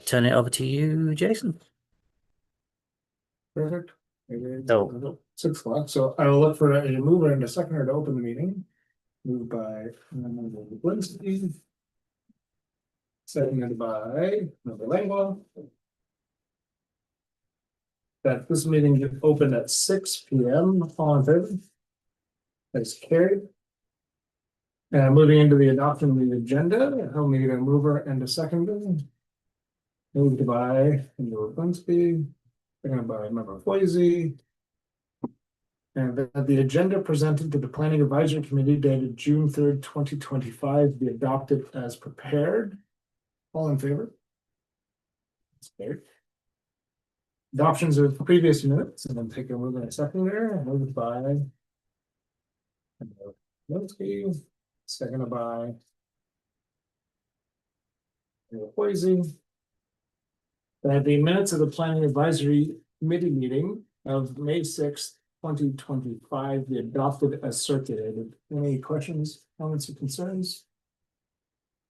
turn it over to you, Jason. Perfect. So 6 o'clock, so I will look for a mover and a seconder to open the meeting. Moved by Blinsky. Seconded by Member Langwell. That this meeting get opened at 6 p.m. on favor. That's carried. Moving into the adoption of the agenda, I'll need a mover and a seconder. Moved by Member Blinsky, seconded by Member Foisey. And that the agenda presented to the Planning Advisory Committee dated June 3rd, 2025 be adopted as prepared. All in favor? That's carried. Adoptions of previous minutes, and then take a move in a second there. Moved by Linsky, seconded by Poisey. That the minutes of the Planning Advisory Committee meeting of May 6th, 2025 be adopted as circulated. Any questions, comments, or concerns?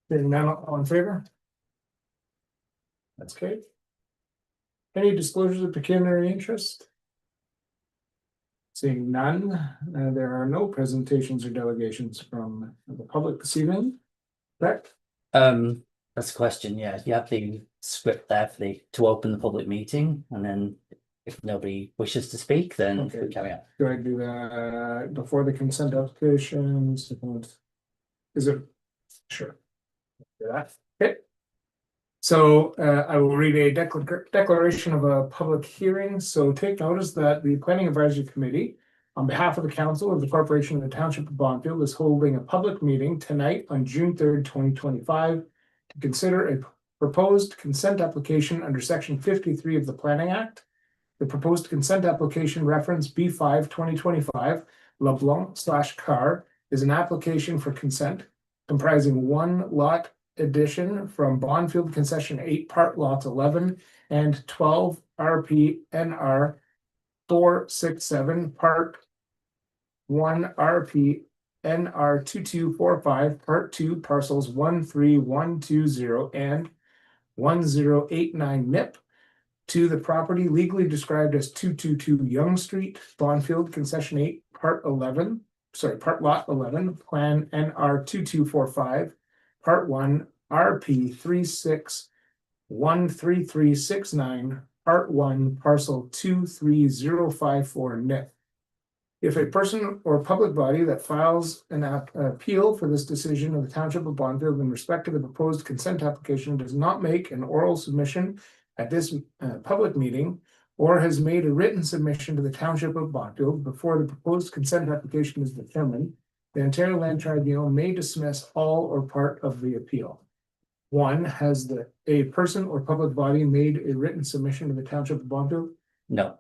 Hearing none, all in favor? That's great. Any disclosures of pecuniary interest? Seeing none, there are no presentations or delegations from the public this evening. Correct? that's a question. Yeah, you have the script there for to open the public meeting, and then if nobody wishes to speak, then Okay. we carry on. Do I do that before the consent applications? Is it? Sure. Do that. Okay. So I will read a declaration of a public hearing. So take notice that the Planning Advisory Committee, on behalf of the Council of the Corporation of the Township of Bonfield, is holding a public meeting tonight on June 3rd, 2025 to consider a proposed consent application under Section 53 of the Planning Act. The proposed consent application reference B5 2025 LeBlanc/Carr is an application for consent comprising one lot addition from Bonfield Concession 8 Part Lots 11 and 12 RPNR 467 Part 1 RPNR 2245 Part 2 Parcels 13120 and 1089 NIP to the property legally described as 222 Young Street, Bonfield Concession 8 Part Lot 11, Plan NR 2245, Part 1, RP 36-13369, Part 1, Parcel 23054 NIP. If a person or public body that files an appeal for this decision of the Township of Bonfield in respect to the proposed consent application does not make an oral submission at this public meeting, or has made a written submission to the Township of Bonfield before the proposed consent application is determined, the Ontario Land Tribunal may dismiss all or part of the appeal. 1, has a person or public body made a written submission to the Township of Bonfield? No.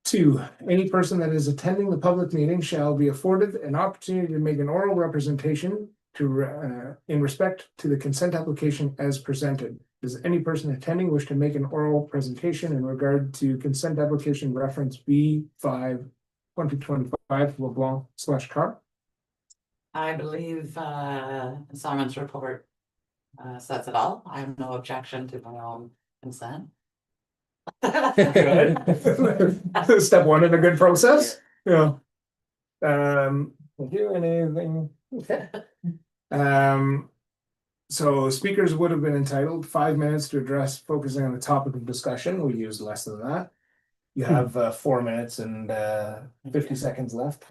2, any person that is attending the public meeting shall be afforded an opportunity to make an oral representation in respect to the consent application as presented. Does any person attending wish to make an oral presentation in regard to consent application reference B5 2025 LeBlanc/Carr? I believe Simon's report says it all. I have no objection to my own consent. Good. Step 1 in a good process. Yeah. Do anything? Okay. So speakers would have been entitled 5 minutes to address focusing on the topic of discussion. We used less than that. You have 4 minutes and 50 seconds left.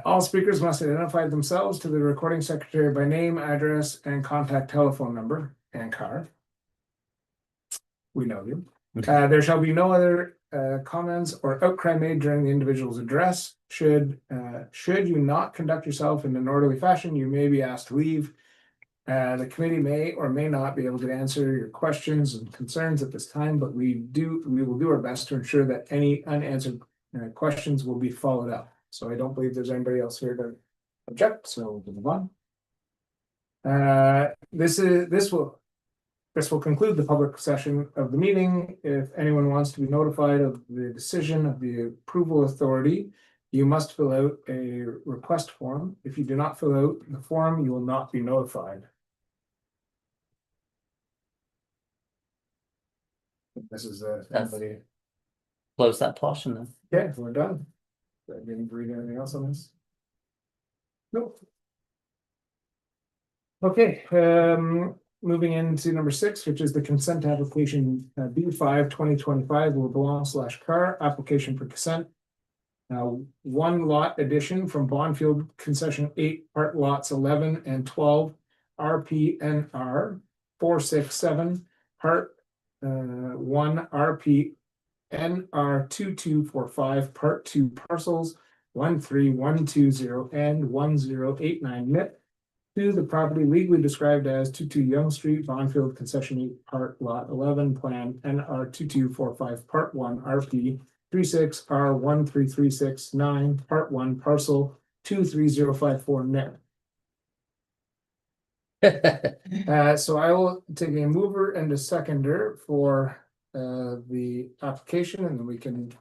All speakers must identify themselves to the recording secretary by name, address, and contact telephone number and card. We know you. There shall be no other comments or outcry made during the individual's address. Should you not conduct yourself in an orderly fashion, you may be asked to leave. The committee may or may not be able to answer your questions and concerns at this time, but we will do our best to ensure that any unanswered questions will be followed up. So I don't believe there's anybody else here to object, so we'll move on. This will conclude the public session of the meeting. If anyone wants to be notified of the decision of the approval authority, you must fill out a request form. If you do not fill out the form, you will not be notified. This is That's- anybody. Close that portion then. Okay, we're done. Didn't read anything else on this? Nope. Okay, moving into number 6, which is the consent application B5 2025 LeBlanc/Carr application for consent. One lot addition from Bonfield Concession 8, part lots 11 and 12, RPNR 467, part 1 RPNR 2245, part 2 parcels 13120 and 1089 MIP to the property legally described as 22 Young Street, Bonfield Concession 8, part lot 11, plan NR 2245, part 1 RP 36R13369, part 1 parcel 23054 net. So I will take a mover and a seconder for the application, and then we can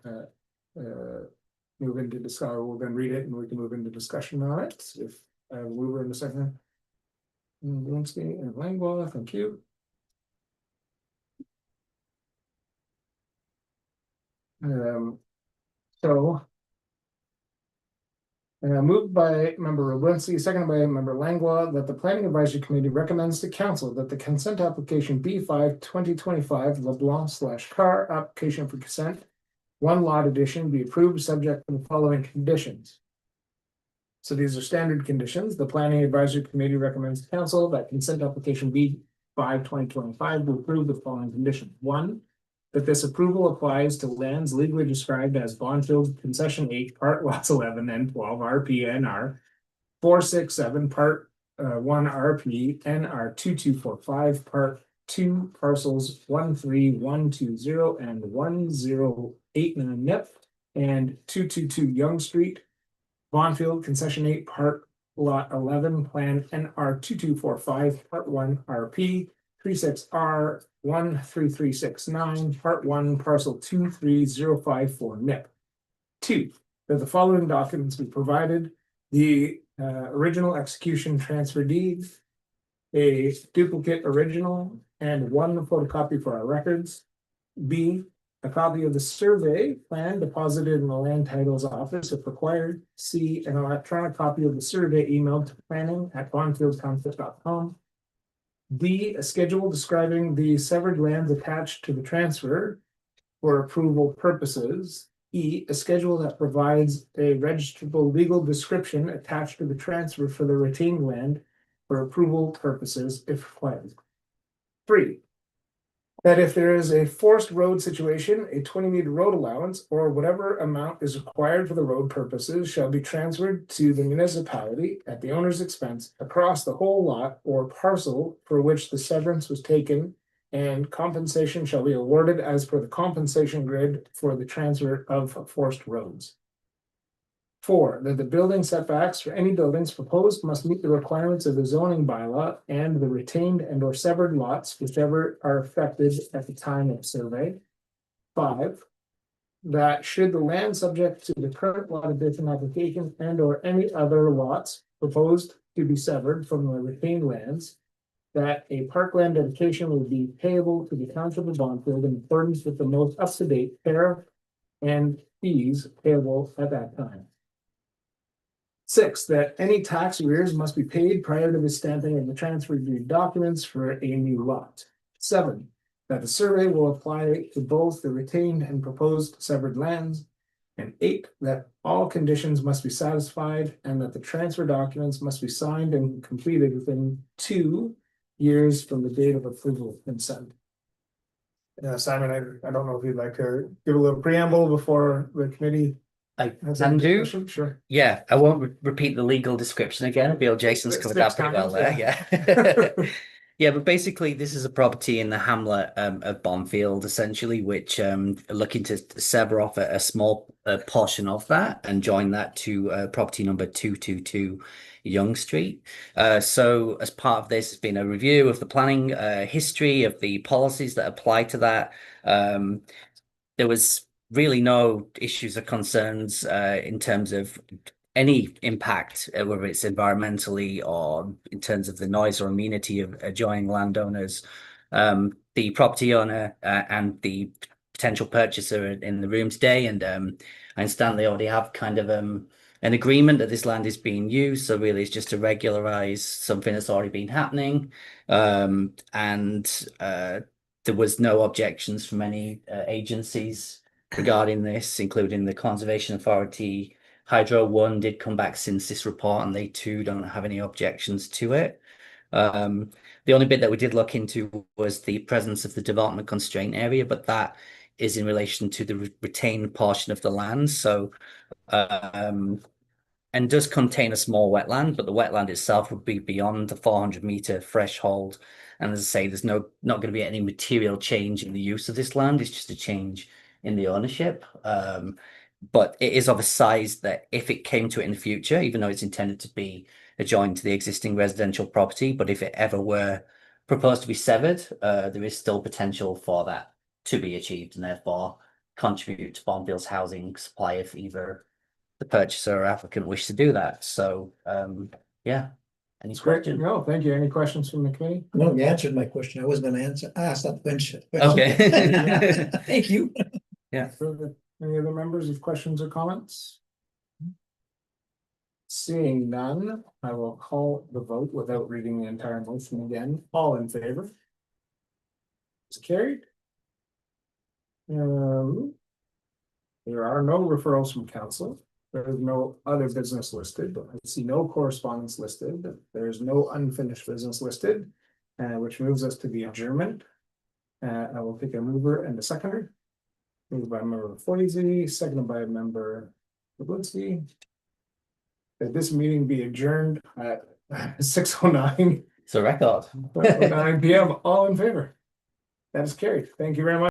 move into discussion. We're going to read it and we can move into discussion on it. If I have a mover and a seconder. Lewinsky and Langlois, thank you. Moved by member Lewinsky, seconded by member Langlois, that the planning advisory committee recommends to council that the consent application B5 2025 LeBlanc/Carr application for consent, one lot addition, be approved subject to the following conditions. So these are standard conditions. The planning advisory committee recommends to council that consent application B5 2025 will approve the following conditions. 1, that this approval applies to lands legally described as Bonfield Concession 8, part lots 11 and 12, RPNR 467, part 1 RP, NR 2245, part 2 parcels 13120 and 1089 NIP, and 222 Young Street, Bonfield Concession 8, part lot 11, plan NR 2245, part 1 RP 36R13369, part 1 parcel 23054 NIP. 2, that the following documents be provided: the original execution transfer deed, a duplicate original, and 1 photocopy for our records. B, a copy of the survey plan deposited in the land titles office if required. C, an electronic copy of the survey emailed to planning@bonfieldtownship.com. D, a schedule describing the severed lands attached to the transfer for approval purposes. E, a schedule that provides a registrable legal description attached to the transfer for the retained land for approval purposes if required. 3, that if there is a forced road situation, a 20-meter road allowance or whatever amount is required for the road purposes shall be transferred to the municipality at the owner's expense across the whole lot or parcel for which the severance was taken, and compensation shall be awarded as per the compensation grid for the transfer of forced roads. 4, that the building setbacks for any buildings proposed must meet the requirements of the zoning bylaw and the retained and or severed lots, whichever are affected at the time of survey. 5, that should the land subject to the current lot addition application and or any other lots proposed to be severed from the retained lands, that a parkland dedication will be payable to the township of Bonfield in accordance with the most up-to-date tariff and fees payable at that time. 6, that any tax arrears must be paid prior to the stamping of the transfer deed documents for a new lot. 7, that the survey will apply to both the retained and proposed severed lands. And 8, that all conditions must be satisfied and that the transfer documents must be signed and completed within 2 years from the date of approval of consent. Simon, I don't know if you'd like to give a little preamble before the committee. I has can any do. discussion? Sure. Yeah, I won't repeat the legal description again. I feel Jason's It's covered that next pretty well time, there. yeah. Yeah. Yeah, but basically this is a property in the hamlet of Bonfield, essentially, which are looking to sever off a small portion of that and join that to property number 222 Young Street. So as part of this has been a review of the planning history of the policies that apply to that. There was really no issues or concerns in terms of any impact, whether it's environmentally or in terms of the noise or amenity of adjoining landowners. The property owner and the potential purchaser are in the room today, and I understand they already have kind of an agreement that this land is being used. So really, it's just to regularize something that's already been happening. There was no objections from any agencies regarding this, including the Conservation Authority. Hydro One did come back since this report, and they too don't have any objections to it. The only bit that we did look into was the presence of the development constraint area, but that is in relation to the retained portion of the land. So, and does contain a small wetland, but the wetland itself would be beyond the 400-meter threshold. And as I say, there's not going to be any material change in the use of this land. It's just a change in the ownership. But it is of a size that if it came to it in the future, even though it's intended to be adjoined to the existing residential property, but if it ever were proposed to be severed, there is still potential for that to be achieved and therefore contribute to Bonfield's housing supply if either the purchaser or applicant wish to do that. So, yeah. Any It's great. questions? No, thank you. Any questions from the committee? No, you answered my question. I was gonna ask that question. Okay. Thank you. Further, any other members of questions or comments? Seeing none, I will call the vote without reading the entire motion again. All in favor? It's carried. There are no referrals from council. There is no other business listed. I see no correspondence listed. There is no unfinished business listed, which moves us to the adjournment. I will take a mover and a seconder. Moved by member Foisey, seconded by member Lubinsky. That this meeting be adjourned at 6:09, It's a record. 9 p.m. All in favor? That is carried. Thank you very much.